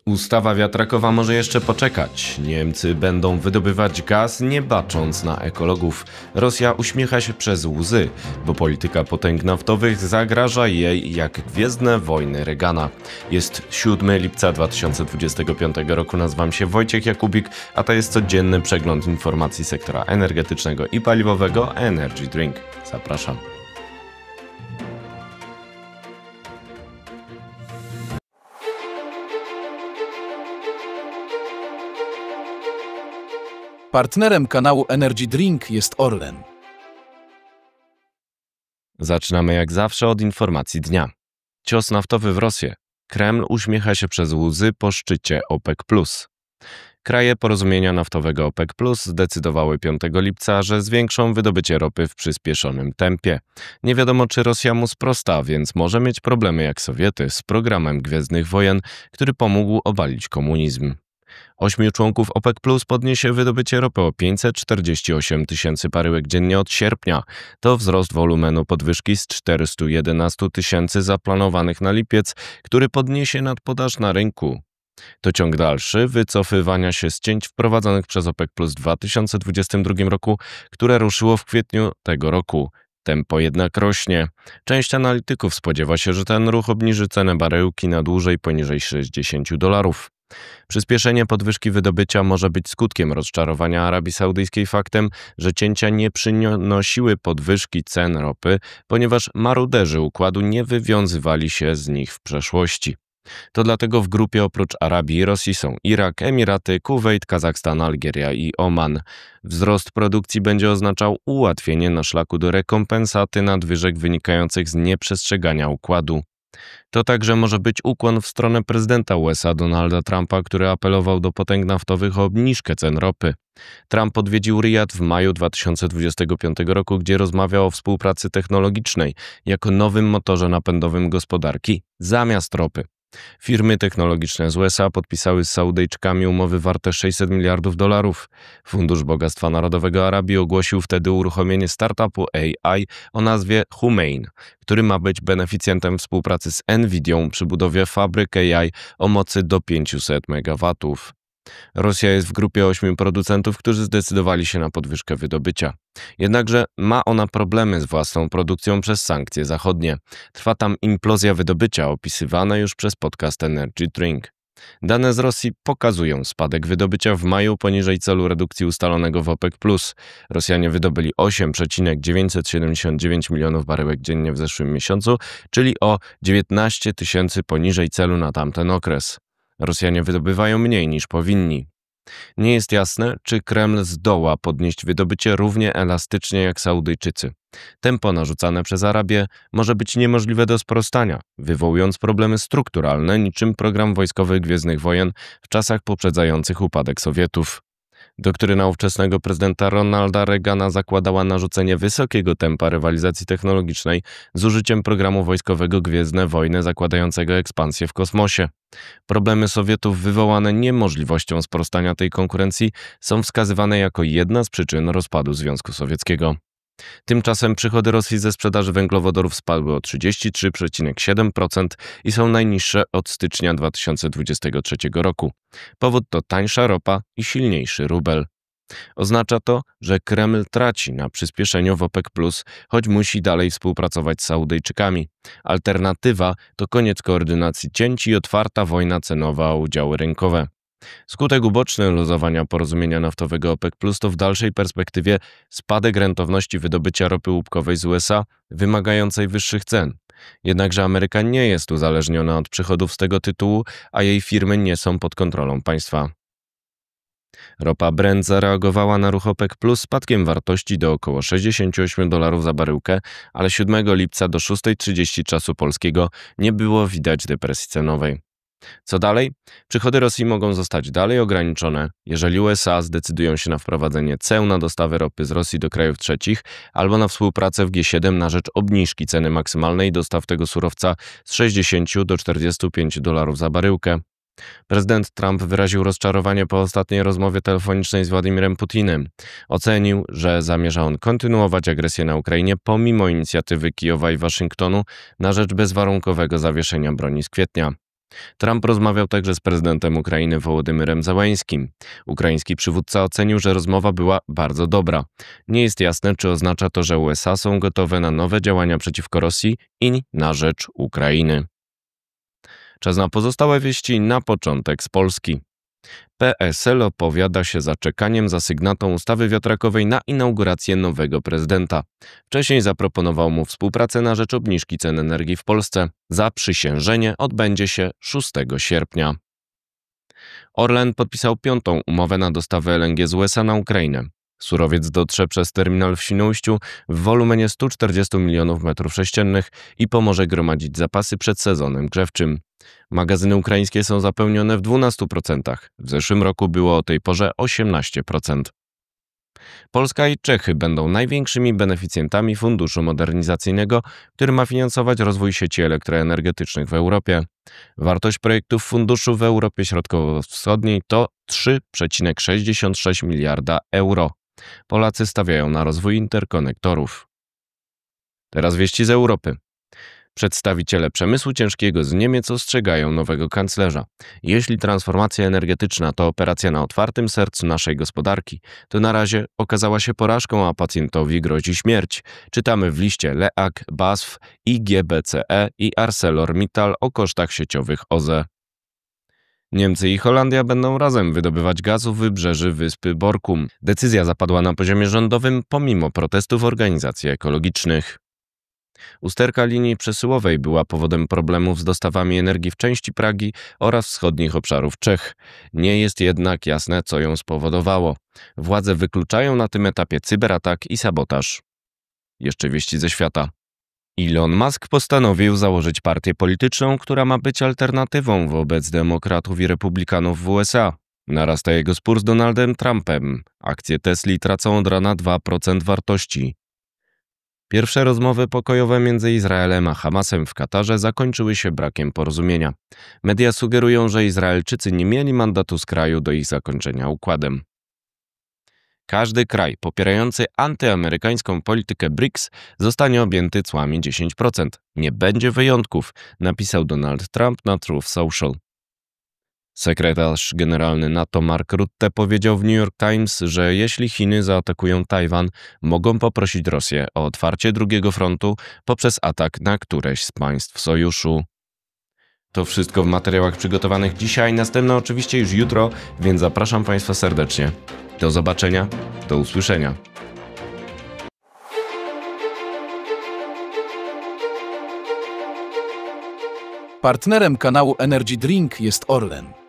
Ustawa wiatrakowa może jeszcze poczekać. Niemcy będą wydobywać gaz, nie bacząc na ekologów. Rosja uśmiecha się przez łzy, bo polityka potęg naftowych zagraża jej jak gwiezdne wojny Reagana. Jest 7 lipca 2025 roku. Nazywam się Wojciech Jakubik, a to jest codzienny przegląd informacji sektora energetycznego i paliwowego Energy Drink. Zapraszam. Partnerem kanału Energy Drink jest Orlen. Zaczynamy jak zawsze od informacji dnia. Cios naftowy w Rosję. Kreml uśmiecha się przez łzy po szczycie OPEC+. Kraje porozumienia naftowego OPEC+ zdecydowały 5 lipca, że zwiększą wydobycie ropy w przyspieszonym tempie. Nie wiadomo, czy Rosja mu sprosta, więc może mieć problemy jak Sowiety z programem Gwiezdnych Wojen, który pomógł obalić komunizm. 8 członków OPEC+ podniesie wydobycie ropy o 548 tysięcy baryłek dziennie od sierpnia. To wzrost wolumenu podwyżki z 411 tysięcy zaplanowanych na lipiec, który podniesie nadpodaż na rynku. To ciąg dalszy wycofywania się z cięć wprowadzonych przez OPEC+ w 2022 roku, które ruszyło w kwietniu tego roku. Tempo jednak rośnie. Część analityków spodziewa się, że ten ruch obniży cenę baryłki na dłużej poniżej $60. Przyspieszenie podwyżki wydobycia może być skutkiem rozczarowania Arabii Saudyjskiej faktem, że cięcia nie przynosiły podwyżki cen ropy, ponieważ maruderzy układu nie wywiązywali się z nich w przeszłości. To dlatego w grupie oprócz Arabii i Rosji są Irak, Emiraty, Kuwejt, Kazachstan, Algieria i Oman. Wzrost produkcji będzie oznaczał ułatwienie na szlaku do rekompensaty nadwyżek wynikających z nieprzestrzegania układu. To także może być ukłon w stronę prezydenta USA Donalda Trumpa, który apelował do potęg naftowych o obniżkę cen ropy. Trump odwiedził Rijad w maju 2025 roku, gdzie rozmawiał o współpracy technologicznej jako nowym motorze napędowym gospodarki zamiast ropy. Firmy technologiczne z USA podpisały z Saudyjczykami umowy warte $600 miliardów. Fundusz Bogactwa Narodowego Arabii ogłosił wtedy uruchomienie startupu AI o nazwie Humein, który ma być beneficjentem współpracy z Nvidią przy budowie fabryk AI o mocy do 500 MW. Rosja jest w grupie 8 producentów, którzy zdecydowali się na podwyżkę wydobycia. Jednakże ma ona problemy z własną produkcją przez sankcje zachodnie. Trwa tam implozja wydobycia, opisywana już przez podcast Energy Drink. Dane z Rosji pokazują spadek wydobycia w maju poniżej celu redukcji ustalonego w OPEC+. Rosjanie wydobyli 8,979 milionów baryłek dziennie w zeszłym miesiącu, czyli o 19 tysięcy poniżej celu na tamten okres. Rosjanie wydobywają mniej niż powinni. Nie jest jasne, czy Kreml zdoła podnieść wydobycie równie elastycznie jak Saudyjczycy. Tempo narzucane przez Arabię może być niemożliwe do sprostania, wywołując problemy strukturalne niczym program wojskowy Gwiezdnych Wojen w czasach poprzedzających upadek Sowietów. Doktryna ówczesnego prezydenta Ronalda Reagana zakładała narzucenie wysokiego tempa rywalizacji technologicznej z użyciem programu wojskowego Gwiezdne Wojny zakładającego ekspansję w kosmosie. Problemy Sowietów wywołane niemożliwością sprostania tej konkurencji są wskazywane jako jedna z przyczyn rozpadu Związku Sowieckiego. Tymczasem przychody Rosji ze sprzedaży węglowodorów spadły o 33,7% i są najniższe od stycznia 2023 roku. Powód to tańsza ropa i silniejszy rubel. Oznacza to, że Kreml traci na przyspieszeniu w OPEC+, choć musi dalej współpracować z Saudyjczykami. Alternatywa to koniec koordynacji cięć i otwarta wojna cenowa o udziały rynkowe. Skutek uboczny luzowania porozumienia naftowego OPEC+ to w dalszej perspektywie spadek rentowności wydobycia ropy łupkowej z USA wymagającej wyższych cen. Jednakże Ameryka nie jest uzależniona od przychodów z tego tytułu, a jej firmy nie są pod kontrolą państwa. Ropa Brent zareagowała na ruch OPEC+ spadkiem wartości do około $68 za baryłkę, ale 7 lipca do 6:30 czasu polskiego nie było widać depresji cenowej. Co dalej? Przychody Rosji mogą zostać dalej ograniczone, jeżeli USA zdecydują się na wprowadzenie ceł na dostawy ropy z Rosji do krajów trzecich albo na współpracę w G7 na rzecz obniżki ceny maksymalnej dostaw tego surowca z $60 do $45 za baryłkę. Prezydent Trump wyraził rozczarowanie po ostatniej rozmowie telefonicznej z Władimirem Putinem. Ocenił, że zamierza on kontynuować agresję na Ukrainie pomimo inicjatywy Kijowa i Waszyngtonu na rzecz bezwarunkowego zawieszenia broni z kwietnia. Trump rozmawiał także z prezydentem Ukrainy Wołodymyrem Zełeńskim. Ukraiński przywódca ocenił, że rozmowa była bardzo dobra. Nie jest jasne, czy oznacza to, że USA są gotowe na nowe działania przeciwko Rosji i na rzecz Ukrainy. Czas na pozostałe wieści na początek z Polski. PSL opowiada się zaczekaniem za sygnatą ustawy wiatrakowej na inaugurację nowego prezydenta. Wcześniej zaproponował mu współpracę na rzecz obniżki cen energii w Polsce. Zaprzysiężenie odbędzie się 6 sierpnia. Orlen podpisał 5. umowę na dostawę LNG z USA na Ukrainę. Surowiec dotrze przez terminal w Świnoujściu w wolumenie 140 milionów m3 i pomoże gromadzić zapasy przed sezonem grzewczym. Magazyny ukraińskie są zapełnione w 12%. W zeszłym roku było o tej porze 18%. Polska i Czechy będą największymi beneficjentami funduszu modernizacyjnego, który ma finansować rozwój sieci elektroenergetycznych w Europie. Wartość projektów funduszu w Europie Środkowo-Wschodniej to 3,66 miliarda euro. Polacy stawiają na rozwój interkonektorów. Teraz wieści z Europy. Przedstawiciele przemysłu ciężkiego z Niemiec ostrzegają nowego kanclerza. Jeśli transformacja energetyczna to operacja na otwartym sercu naszej gospodarki, to na razie okazała się porażką, a pacjentowi grozi śmierć. Czytamy w liście LEAG, BASF, IGBCE i ArcelorMittal o kosztach sieciowych OZE. Niemcy i Holandia będą razem wydobywać gaz u wybrzeży wyspy Borkum. Decyzja zapadła na poziomie rządowym pomimo protestów organizacji ekologicznych. Usterka linii przesyłowej była powodem problemów z dostawami energii w części Pragi oraz wschodnich obszarów Czech. Nie jest jednak jasne, co ją spowodowało. Władze wykluczają na tym etapie cyberatak i sabotaż. Jeszcze wieści ze świata. Elon Musk postanowił założyć partię polityczną, która ma być alternatywą wobec demokratów i republikanów w USA. Narasta jego spór z Donaldem Trumpem. Akcje Tesli tracą od rana 2% wartości. Pierwsze rozmowy pokojowe między Izraelem a Hamasem w Katarze zakończyły się brakiem porozumienia. Media sugerują, że Izraelczycy nie mieli mandatu z kraju do ich zakończenia układem. Każdy kraj popierający antyamerykańską politykę BRICS zostanie objęty cłami 10%. Nie będzie wyjątków, napisał Donald Trump na Truth Social. Sekretarz generalny NATO Mark Rutte powiedział w New York Times, że jeśli Chiny zaatakują Tajwan, mogą poprosić Rosję o otwarcie drugiego frontu poprzez atak na któreś z państw sojuszu. To wszystko w materiałach przygotowanych dzisiaj, następne oczywiście już jutro, więc zapraszam Państwa serdecznie. Do zobaczenia, do usłyszenia. Partnerem kanału Energy Drink jest Orlen.